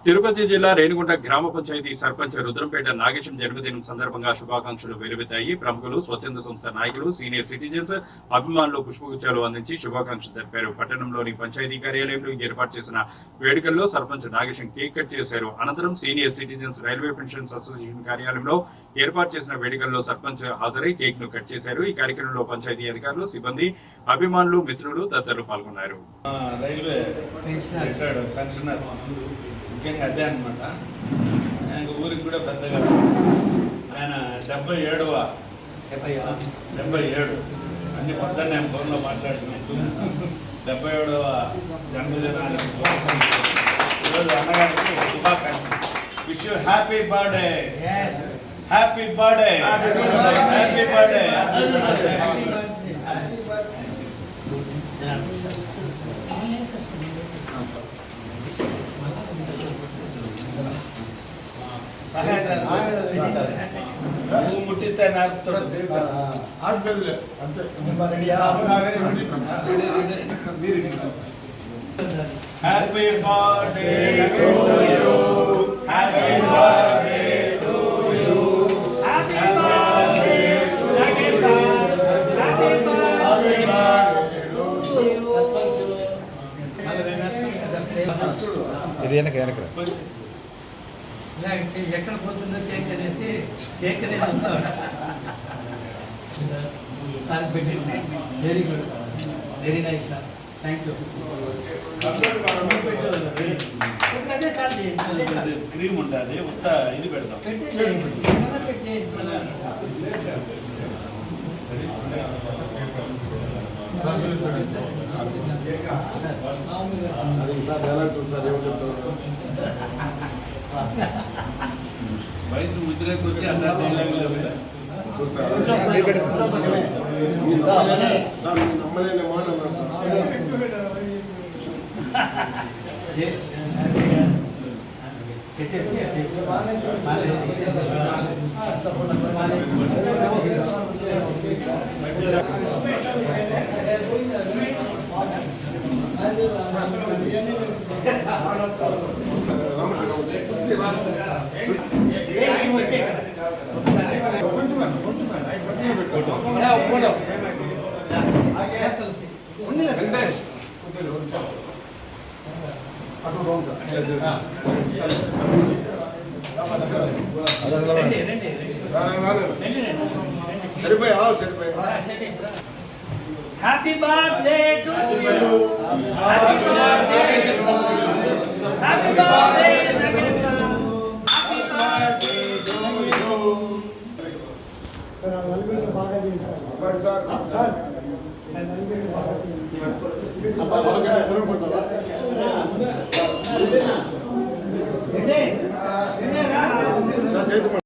తిరుపతి జిల్లా రేణిగుంట గ్రామ పంచాయతీ సర్పంచ్ రుద్రంపేట నాగేశం జన్మదినం సందర్భంగా శుభాకాంక్షలు వెలువెత్తాయి. ప్రముఖులు, స్వచ్ఛంద సంస్థ నాయకులు, సీనియర్ సిటిజన్స్, అభిమానులు పుష్పగుచ్చాలు అందించి శుభాకాంక్షలు తెలిపారు. పట్టణంలోని పంచాయతీ కార్యాలయంలో ఏర్పాటు చేసిన వేడుకల్లో సర్పంచ్ నాగేశం కేక్ కట్ చేశారు. అనంతరం senior citizens railway pensions association కార్యాలయంలో ఏర్పాటు చేసిన వేడుకల్లో సర్పంచ్ హాజరై కేక్ ను కట్ చేశారు. ఈ కార్యక్రమంలో పంచాయతీ అధికారులు, సిబ్బంది, అభిమానులు, మిత్రులు తదితరులు పాల్గొన్నారు. ముఖ్యంగా అదే అనమాట. ఆయన ఊరికి కూడా పెద్దగా ఆయన 77 అన్ని పొద్దున్న నేను ఫోన్లో మాట్లాడుతున్నట్టు 77వ జన్మదినానికి ఈరోజు అన్నగారికి శుభాకాంక్షలు. Wish you happy birthday, happy birthday, happy birthday. ముట్టితే happy birthday to you, happy birthday to you, happy birthday happy birthday ఇది ఎక్కడ పోతుందో కేక్ అనేసి కేక్ అనేది వస్తాడు. సార్ పెట్టండి. Very good, very nice sir, thank you. Cream ఉంటుంది, ఉత్త ఇది పెడతాం. వయసు ముద్ర కొద్ది అన్న happy birthday to you, happy birthday happy birthday happy birthday to you. బాగా